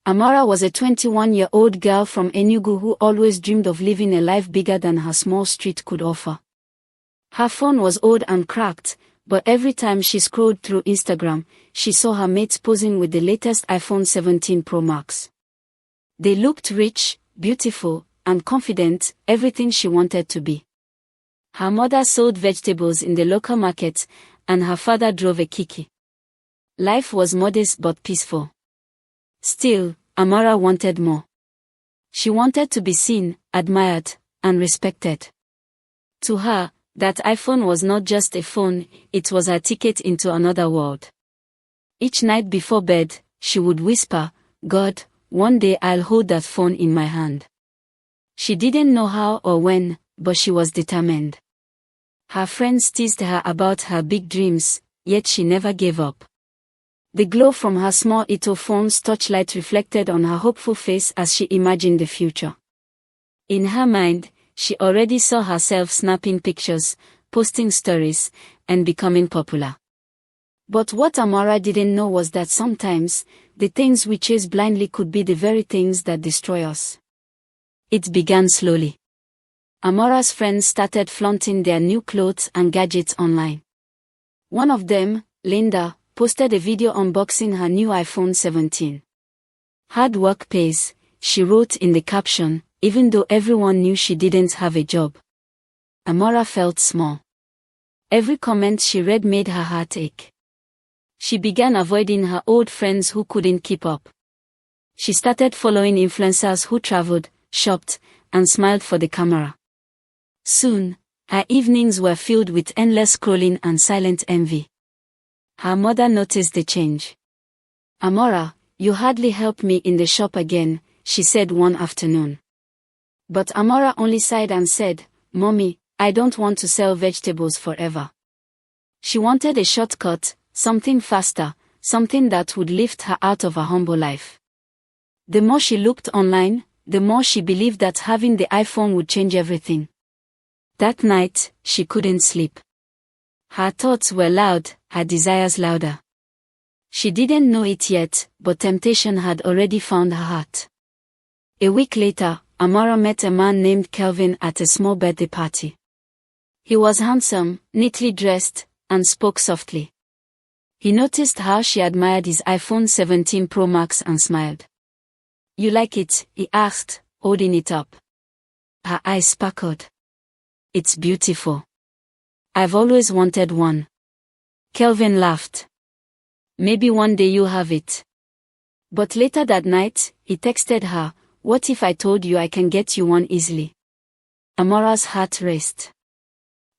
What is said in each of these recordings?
Amara was a 21-year-old girl from Enugu who always dreamed of living a life bigger than her small street could offer. Her phone was old and cracked, but every time she scrolled through Instagram, she saw her mates posing with the latest iPhone 17 Pro Max. They looked rich, beautiful, and confident, everything she wanted to be. Her mother sold vegetables in the local market, and her father drove a Kiki. Life was modest but peaceful. Still, Amara wanted more. She wanted to be seen, admired, and respected. To her, that iPhone was not just a phone, it was her ticket into another world. Each night before bed, she would whisper, "God, one day I'll hold that phone in my hand." She didn't know how or when, but she was determined. Her friends teased her about her big dreams, yet she never gave up. The glow from her small Ito phone's touchlight reflected on her hopeful face as she imagined the future. In her mind, she already saw herself snapping pictures, posting stories, and becoming popular. But what Amara didn't know was that sometimes, the things we chase blindly could be the very things that destroy us. It began slowly. Amara's friends started flaunting their new clothes and gadgets online. One of them, Linda, posted a video unboxing her new iPhone 17. "Hard work pays," she wrote in the caption, even though everyone knew she didn't have a job. Amara felt small. Every comment she read made her heart ache. She began avoiding her old friends who couldn't keep up. She started following influencers who traveled, shopped, and smiled for the camera. Soon, her evenings were filled with endless scrolling and silent envy. Her mother noticed the change. "Amara, you hardly help me in the shop again," she said one afternoon. But Amara only sighed and said, "Mommy, I don't want to sell vegetables forever." She wanted a shortcut, something faster, something that would lift her out of her humble life. The more she looked online, the more she believed that having the iPhone would change everything. That night, she couldn't sleep. Her thoughts were loud, her desires louder. She didn't know it yet, but temptation had already found her heart. A week later, Amara met a man named Kelvin at a small birthday party. He was handsome, neatly dressed, and spoke softly. He noticed how she admired his iPhone 17 Pro Max and smiled. "You like it?" he asked, holding it up. Her eyes sparkled. "It's beautiful. I've always wanted one." Kelvin laughed. "Maybe one day you'll have it." But later that night, he texted her, "What if I told you I can get you one easily?" Amara's heart raced.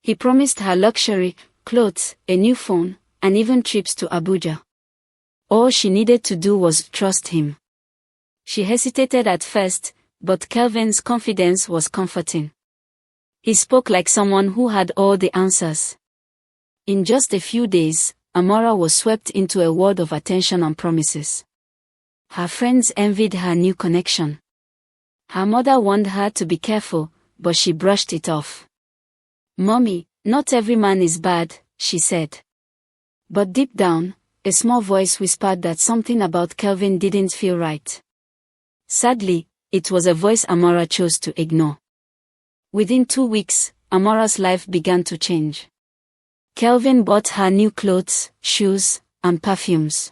He promised her luxury, clothes, a new phone, and even trips to Abuja. All she needed to do was trust him. She hesitated at first, but Kelvin's confidence was comforting. He spoke like someone who had all the answers. In just a few days, Amara was swept into a world of attention and promises. Her friends envied her new connection. Her mother warned her to be careful, but she brushed it off. "Mommy, not every man is bad," she said. But deep down, a small voice whispered that something about Kelvin didn't feel right. Sadly, it was a voice Amara chose to ignore. Within 2 weeks, Amara's life began to change. Kelvin bought her new clothes, shoes, and perfumes.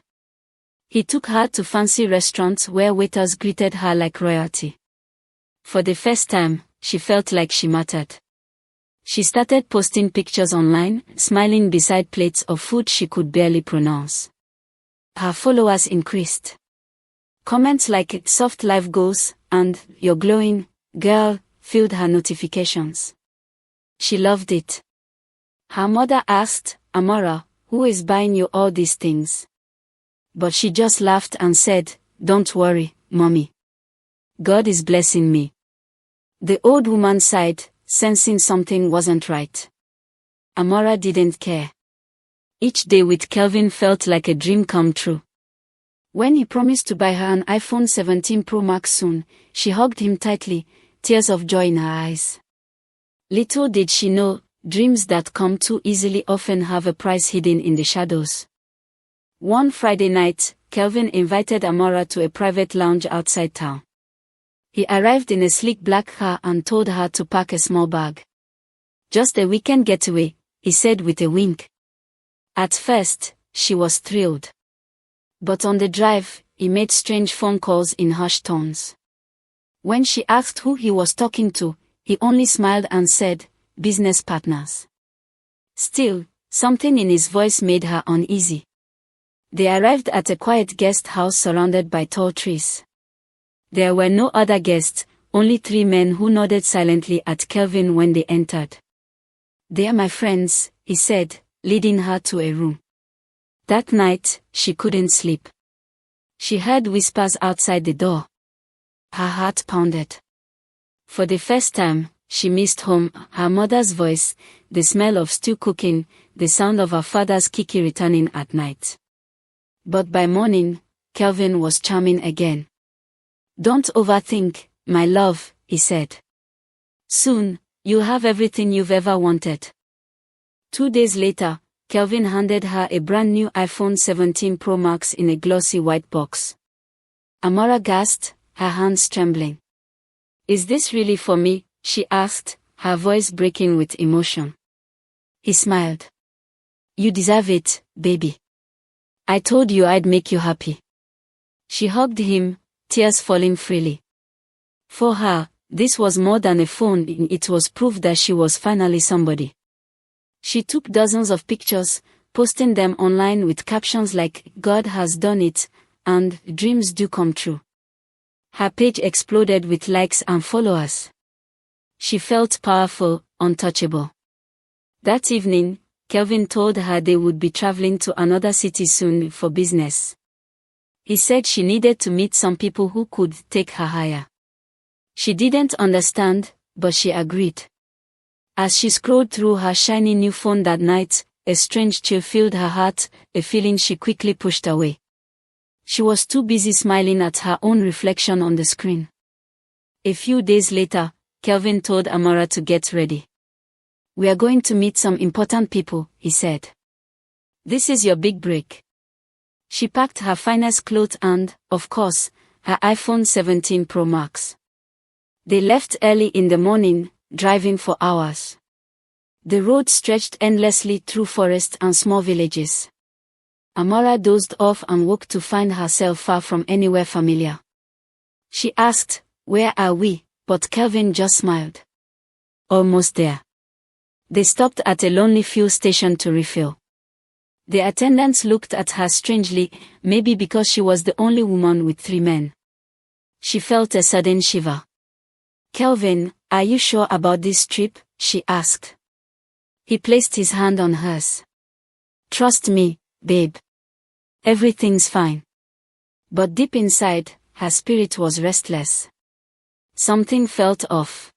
He took her to fancy restaurants where waiters greeted her like royalty. For the first time, she felt like she mattered. She started posting pictures online, smiling beside plates of food she could barely pronounce. Her followers increased. Comments like "soft life goals" and "you're glowing, girl" filled her notifications. She loved it. Her mother asked, "Amara, who is buying you all these things?" But she just laughed and said, "Don't worry, Mommy. God is blessing me." The old woman sighed, sensing something wasn't right. Amara didn't care. Each day with Kelvin felt like a dream come true. When he promised to buy her an iPhone 17 Pro Max soon, she hugged him tightly, tears of joy in her eyes. Little did she know, dreams that come too easily often have a price hidden in the shadows. One Friday night, Kelvin invited Amara to a private lounge outside town. He arrived in a sleek black car and told her to pack a small bag. "Just a weekend getaway," he said with a wink. At first, she was thrilled. But on the drive, he made strange phone calls in hushed tones. When she asked who he was talking to, he only smiled and said, "Business partners." Still, something in his voice made her uneasy. They arrived at a quiet guest house surrounded by tall trees. There were no other guests, only 3 men who nodded silently at Kelvin when they entered. "They are my friends," he said, leading her to a room. That night, she couldn't sleep. She heard whispers outside the door. Her heart pounded. For the first time, she missed home, her mother's voice, the smell of stew cooking, the sound of her father's kiki returning at night. But by morning, Kelvin was charming again. "Don't overthink, my love," he said. "Soon, you'll have everything you've ever wanted." 2 days later, Kelvin handed her a brand new iPhone 17 Pro Max in a glossy white box. Amara gasped, her hands trembling. "Is this really for me?" she asked, her voice breaking with emotion. He smiled. "You deserve it, baby. I told you I'd make you happy." She hugged him, tears falling freely. For her, this was more than a phone, it was proof that she was finally somebody. She took dozens of pictures, posting them online with captions like, "God has done it," and "Dreams do come true." Her page exploded with likes and followers. She felt powerful, untouchable. That evening, Kelvin told her they would be traveling to another city soon for business. He said she needed to meet some people who could take her higher. She didn't understand, but she agreed. As she scrolled through her shiny new phone that night, a strange chill filled her heart, a feeling she quickly pushed away. She was too busy smiling at her own reflection on the screen. A few days later, Kelvin told Amara to get ready. "We are going to meet some important people," he said. "This is your big break." She packed her finest clothes and, of course, her iPhone 17 Pro Max. They left early in the morning, driving for hours. The road stretched endlessly through forests and small villages. Amara dozed off and woke to find herself far from anywhere familiar. She asked, "Where are we?" but Kelvin just smiled. "Almost there." They stopped at a lonely fuel station to refill. The attendants looked at her strangely, maybe because she was the only woman with 3 men. She felt a sudden shiver. "Kelvin, are you sure about this trip?" she asked. He placed his hand on hers. "Trust me, babe. Everything's fine." But deep inside, her spirit was restless. Something felt off.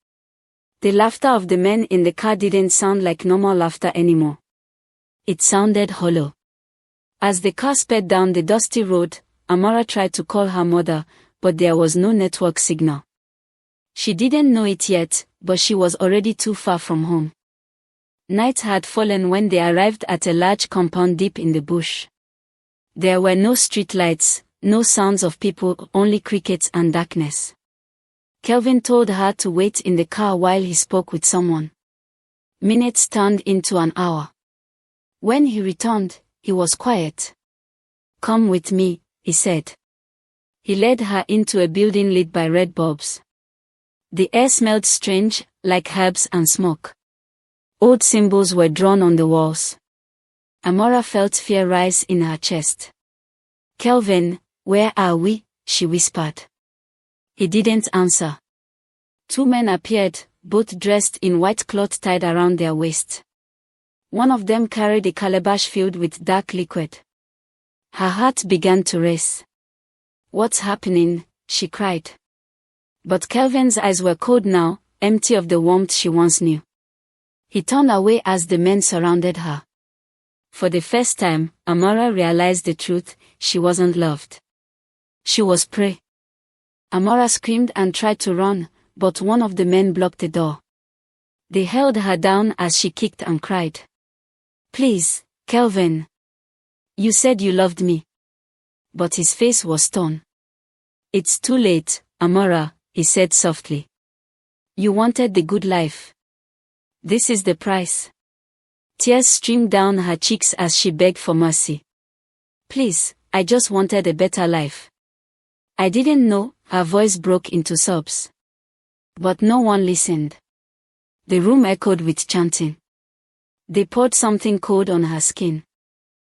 The laughter of the men in the car didn't sound like normal laughter anymore. It sounded hollow. As the car sped down the dusty road, Amara tried to call her mother, but there was no network signal. She didn't know it yet, but she was already too far from home. Night had fallen when they arrived at a large compound deep in the bush. There were no street lights, no sounds of people, only crickets and darkness. Kelvin told her to wait in the car while he spoke with someone. Minutes turned into an hour. When he returned, he was quiet. "Come with me," he said. He led her into a building lit by red bulbs. The air smelled strange, like herbs and smoke. Old symbols were drawn on the walls. Amara felt fear rise in her chest. "Kelvin, where are we?" she whispered. He didn't answer. 2 men appeared, both dressed in white cloth tied around their waists. One of them carried a calabash filled with dark liquid. Her heart began to race. "What's happening?" she cried. But Kelvin's eyes were cold now, empty of the warmth she once knew. He turned away as the men surrounded her. For the first time, Amara realized the truth: she wasn't loved. She was prey. Amara screamed and tried to run, but one of the men blocked the door. They held her down as she kicked and cried. "Please, Kelvin. You said you loved me." but his face was torn. "It's too late, Amara," he said softly. "You wanted the good life. This is the price." Tears streamed down her cheeks as she begged for mercy. "Please, I just wanted a better life. I didn't know," her voice broke into sobs. But no one listened. The room echoed with chanting. They poured something cold on her skin.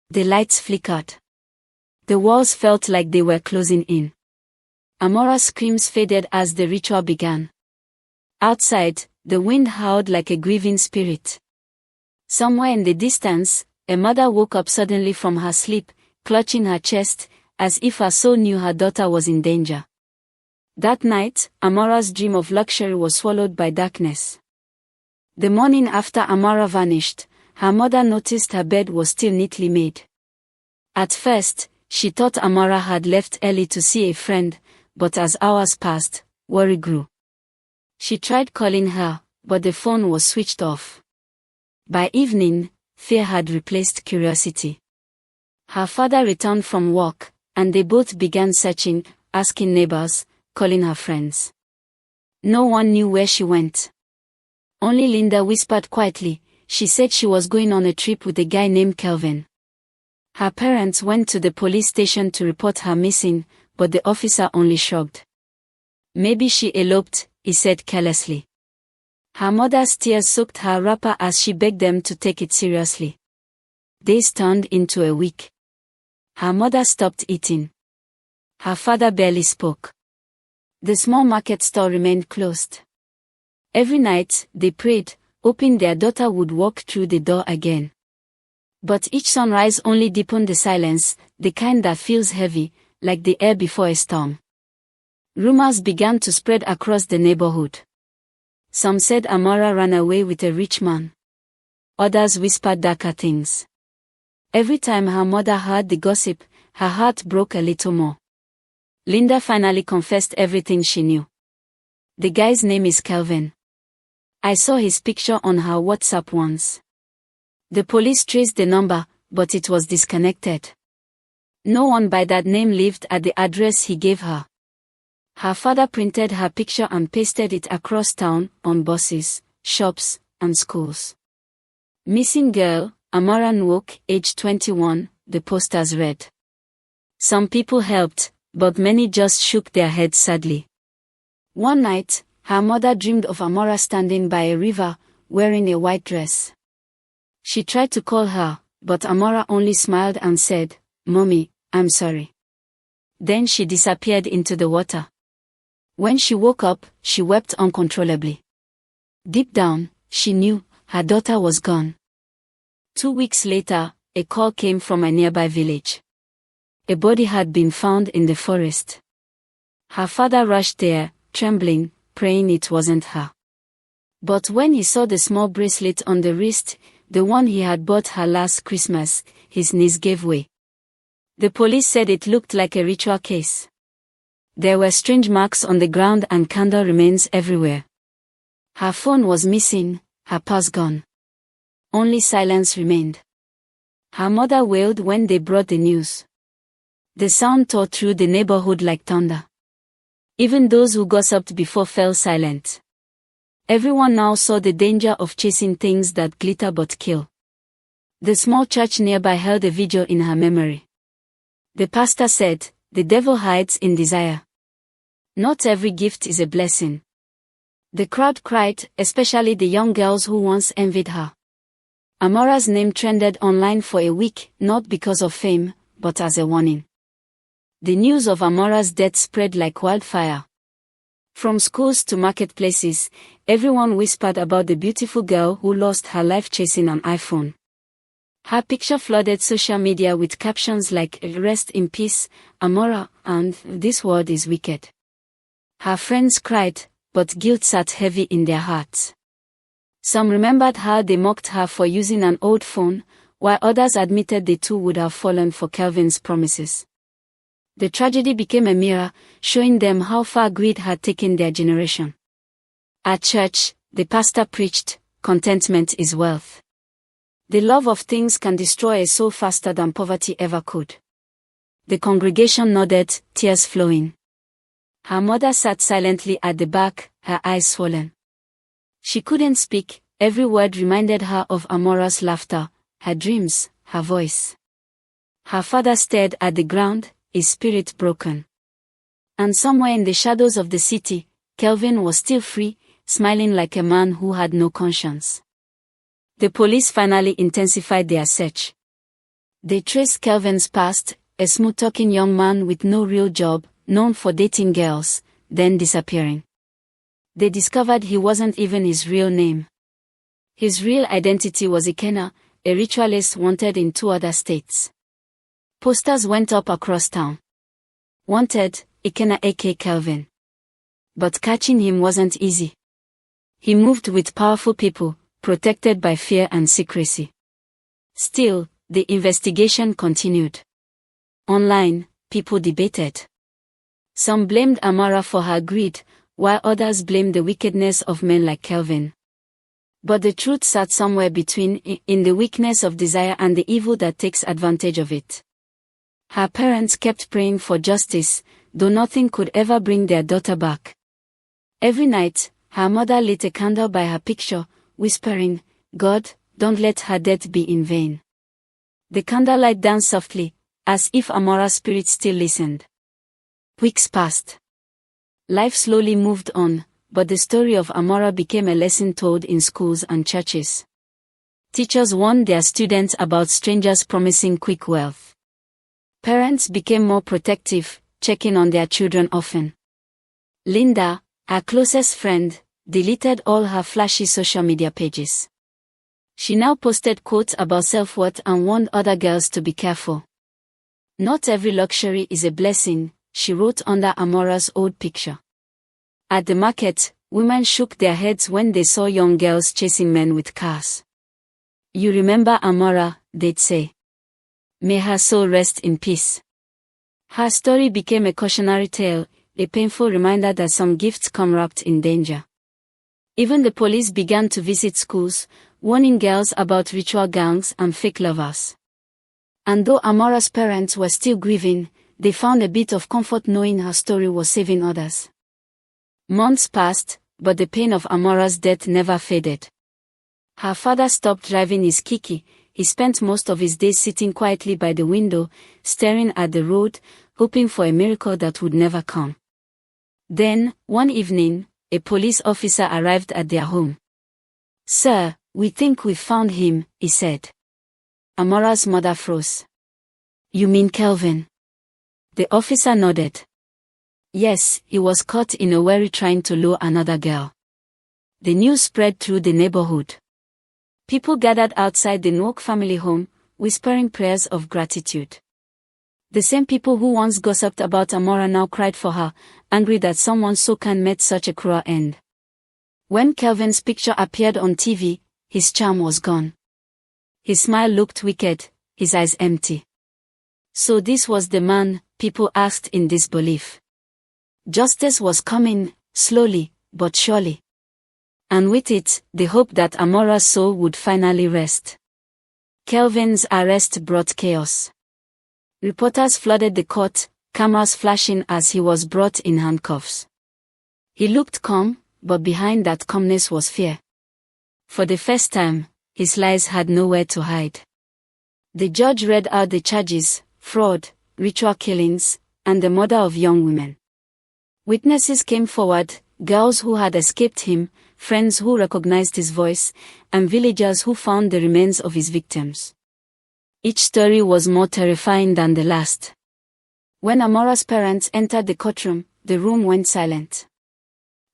The lights flickered. The walls felt like they were closing in. Amara's screams faded as the ritual began. Outside, the wind howled like a grieving spirit. Somewhere in the distance, a mother woke up suddenly from her sleep, clutching her chest, as if her soul knew her daughter was in danger. That night, Amara's dream of luxury was swallowed by darkness. The morning after Amara vanished, her mother noticed her bed was still neatly made. At first, she thought Amara had left early to see a friend, but as hours passed, worry grew. She tried calling her, but the phone was switched off. By evening, fear had replaced curiosity. Her father returned from work, and they both began searching, asking neighbors, calling her friends. No one knew where she went. Only Linda whispered quietly. She said she was going on a trip with a guy named Kelvin. Her parents went to the police station to report her missing, but the officer only shrugged. "Maybe she eloped," he said carelessly. Her mother's tears soaked her wrapper as she begged them to take it seriously. Days turned into a week. Her mother stopped eating. Her father barely spoke. The small market store remained closed. Every night, they prayed, hoping their daughter would walk through the door again. But each sunrise only deepened the silence, the kind that feels heavy, like the air before a storm. Rumors began to spread across the neighborhood. Some said Amara ran away with a rich man. Others whispered darker things. Every time her mother heard the gossip, her heart broke a little more. Linda finally confessed everything she knew. "The guy's name is Kelvin. I saw his picture on her WhatsApp once." The police traced the number, but it was disconnected. No one by that name lived at the address he gave her. Her father printed her picture and pasted it across town, on buses, shops, and schools. "Missing girl, Amara Nwok, age 21, the posters read. Some people helped, but many just shook their heads sadly. One night, her mother dreamed of Amara standing by a river, wearing a white dress. She tried to call her, but Amara only smiled and said, "Mommy, I'm sorry." Then she disappeared into the water. When she woke up, she wept uncontrollably. Deep down, she knew her daughter was gone. 2 weeks later, a call came from a nearby village. A body had been found in the forest. Her father rushed there, trembling, praying it wasn't her. But when he saw the small bracelet on the wrist, the one he had bought her last Christmas, his knees gave way. The police said it looked like a ritual case. There were strange marks on the ground and candle remains everywhere. Her phone was missing, her purse gone. Only silence remained. Her mother wailed when they brought the news. The sound tore through the neighborhood like thunder. Even those who gossiped before fell silent. Everyone now saw the danger of chasing things that glitter but kill. The small church nearby held a vigil in her memory. The pastor said, "The devil hides in desire. Not every gift is a blessing." The crowd cried, especially the young girls who once envied her. Amara's name trended online for a week, not because of fame, but as a warning. The news of Amara's death spread like wildfire. From schools to marketplaces, everyone whispered about the beautiful girl who lost her life chasing an iPhone. Her picture flooded social media with captions like, "Rest in peace, Amara," and "This world is wicked." Her friends cried, but guilt sat heavy in their hearts. Some remembered how they mocked her for using an old phone, while others admitted they too would have fallen for Kelvin's promises. The tragedy became a mirror, showing them how far greed had taken their generation. At church, the pastor preached, "Contentment is wealth. The love of things can destroy a soul faster than poverty ever could." The congregation nodded, tears flowing. Her mother sat silently at the back, her eyes swollen. She couldn't speak, every word reminded her of Amara's laughter, her dreams, her voice. Her father stared at the ground, his spirit broken. And somewhere in the shadows of the city, Kelvin was still free, smiling like a man who had no conscience. The police finally intensified their search. They traced Kelvin's past, a smooth-talking young man with no real job, known for dating girls, then disappearing. They discovered he wasn't even his real name. His real identity was Ikenna, a ritualist wanted in 2 other states. Posters went up across town. Wanted, Ikenna aka Kelvin. But catching him wasn't easy. He moved with powerful people, protected by fear and secrecy. Still, the investigation continued. Online, people debated. Some blamed Amara for her greed, while others blamed the wickedness of men like Kelvin. But the truth sat somewhere between, in the weakness of desire and the evil that takes advantage of it. Her parents kept praying for justice, though nothing could ever bring their daughter back. Every night, her mother lit a candle by her picture, whispering, "God, don't let her death be in vain." The candlelight danced softly, as if Amara's spirit still listened. Weeks passed. Life slowly moved on, but the story of Amara became a lesson told in schools and churches. Teachers warned their students about strangers promising quick wealth. Parents became more protective, checking on their children often. Linda, her closest friend, deleted all her flashy social media pages. She now posted quotes about self-worth and warned other girls to be careful. "Not every luxury is a blessing," she wrote under Amara's old picture. At the market, women shook their heads when they saw young girls chasing men with cars. "You remember Amara," they'd say. "May her soul rest in peace." Her story became a cautionary tale, a painful reminder that some gifts come wrapped in danger. Even the police began to visit schools, warning girls about ritual gangs and fake lovers. And though Amara's parents were still grieving, they found a bit of comfort knowing her story was saving others. Months passed, but the pain of Amara's death never faded. Her father stopped driving his Kiki. He spent most of his days sitting quietly by the window, staring at the road, hoping for a miracle that would never come. Then, one evening, a police officer arrived at their home. "Sir, we think we've found him," he said. Amara's mother froze. "You mean Kelvin?" The officer nodded. "Yes, he was caught in a wherry trying to lure another girl." The news spread through the neighborhood. People gathered outside the Nook family home, whispering prayers of gratitude. The same people who once gossiped about Amara now cried for her, angry that someone so kind met such a cruel end. When Kelvin's picture appeared on TV, his charm was gone. His smile looked wicked, his eyes empty. So this was the man, people asked in disbelief. Justice was coming, slowly, but surely. And with it, the hope that Amara's soul would finally rest. Kelvin's arrest brought chaos. Reporters flooded the court, cameras flashing as he was brought in handcuffs. He looked calm, but behind that calmness was fear. For the first time, his lies had nowhere to hide. The judge read out the charges: fraud, ritual killings, and the murder of young women. Witnesses came forward, girls who had escaped him, friends who recognized his voice, and villagers who found the remains of his victims. Each story was more terrifying than the last. When Amara's parents entered the courtroom, the room went silent.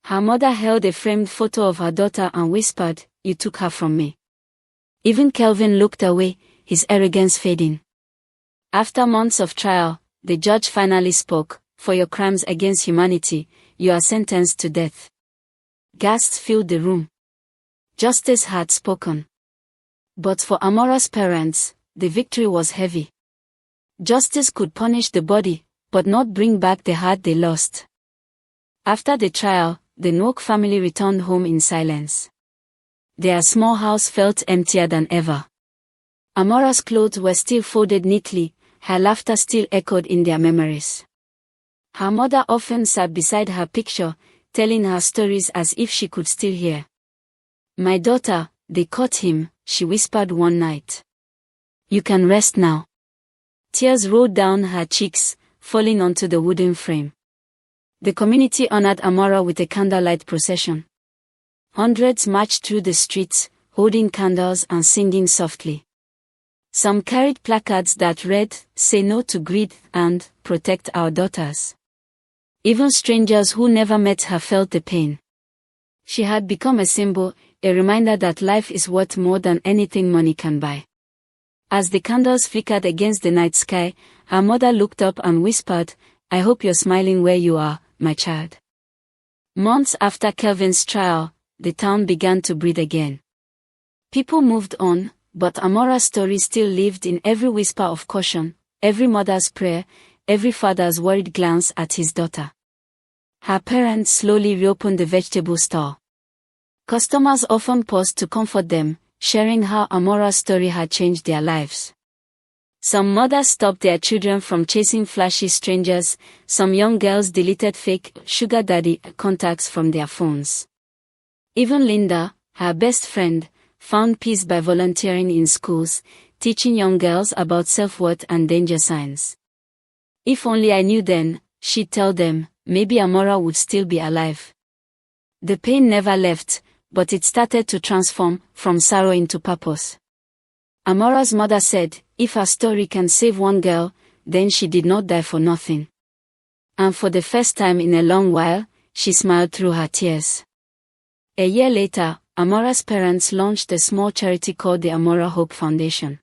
Her mother held a framed photo of her daughter and whispered, "You took her from me." Even Kelvin looked away, his arrogance fading. After months of trial, the judge finally spoke, "For your crimes against humanity, you are sentenced to death." Gasps filled the room. Justice had spoken. But for Amara's parents, the victory was heavy. Justice could punish the body, but not bring back the heart they lost. After the trial, the Nook family returned home in silence. Their small house felt emptier than ever. Amara's clothes were still folded neatly, her laughter still echoed in their memories. Her mother often sat beside her picture, telling her stories as if she could still hear. "My daughter, they caught him," she whispered one night. "You can rest now." Tears rolled down her cheeks, falling onto the wooden frame. The community honored Amara with a candlelight procession. Hundreds marched through the streets, holding candles and singing softly. Some carried placards that read, "Say no to greed" and "Protect our daughters." Even strangers who never met her felt the pain. She had become a symbol, a reminder that life is worth more than anything money can buy. As the candles flickered against the night sky, her mother looked up and whispered, "I hope you're smiling where you are, my child." Months after Kelvin's trial, the town began to breathe again. People moved on, but Amara's story still lived in every whisper of caution, every mother's prayer, every father's worried glance at his daughter. Her parents slowly reopened the vegetable stall. Customers often paused to comfort them, sharing how Amara's story had changed their lives. Some mothers stopped their children from chasing flashy strangers, some young girls deleted fake sugar daddy contacts from their phones. Even Linda, her best friend, found peace by volunteering in schools, teaching young girls about self-worth and danger signs. "If only I knew then," she'd tell them, "maybe Amara would still be alive." The pain never left, but it started to transform, from sorrow into purpose. Amara's mother said, if her story can save one girl, then she did not die for nothing. And for the first time in a long while, she smiled through her tears. A year later, Amara's parents launched a small charity called the Amara Hope Foundation.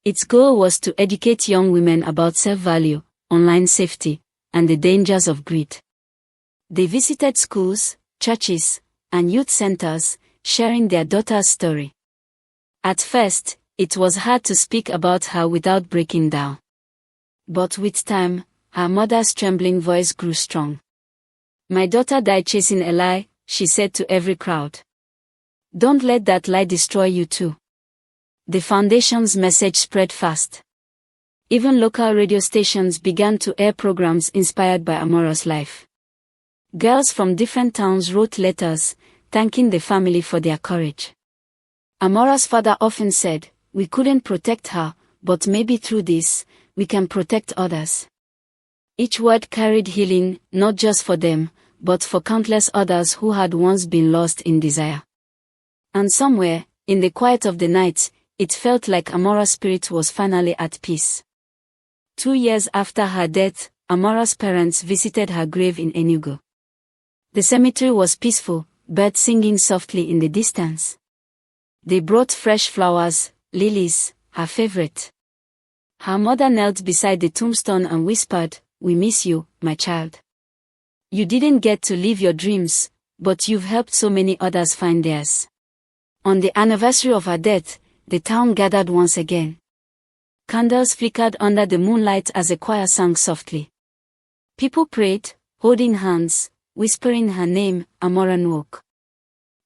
Its goal was to educate young women about self-value, online safety, and the dangers of greed. They visited schools, churches, and youth centers, sharing their daughter's story. At first, it was hard to speak about her without breaking down. But with time, her mother's trembling voice grew strong. "My daughter died chasing a lie," she said to every crowd. "Don't let that lie destroy you too." The foundation's message spread fast. Even local radio stations began to air programs inspired by Amara's life. Girls from different towns wrote letters, thanking the family for their courage. Amara's father often said, "We couldn't protect her, but maybe through this, we can protect others." Each word carried healing, not just for them, but for countless others who had once been lost in desire. And somewhere, in the quiet of the night, it felt like Amara's spirit was finally at peace. 2 years after her death, Amara's parents visited her grave in Enugu. The cemetery was peaceful, birds singing softly in the distance. They brought fresh flowers, lilies, her favorite. Her mother knelt beside the tombstone and whispered, "We miss you, my child. You didn't get to live your dreams, but you've helped so many others find theirs." On the anniversary of her death, the town gathered once again. Candles flickered under the moonlight as a choir sang softly. People prayed, holding hands, whispering her name, Amara Nwok.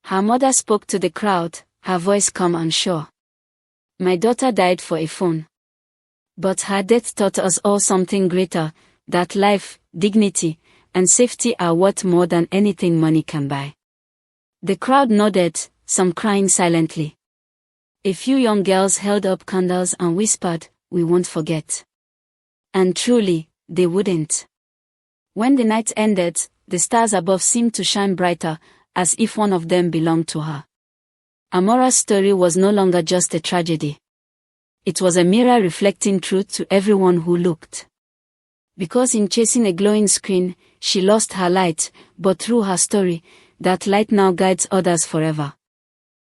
Her mother spoke to the crowd, her voice calm and sure. "My daughter died for a phone. But her death taught us all something greater, that life, dignity, and safety are worth more than anything money can buy." The crowd nodded, some crying silently. A few young girls held up candles and whispered, "We won't forget." And truly, they wouldn't. When the night ended, the stars above seemed to shine brighter, as if one of them belonged to her. Amara's story was no longer just a tragedy. It was a mirror reflecting truth to everyone who looked. Because in chasing a glowing screen, she lost her light, but through her story, that light now guides others forever.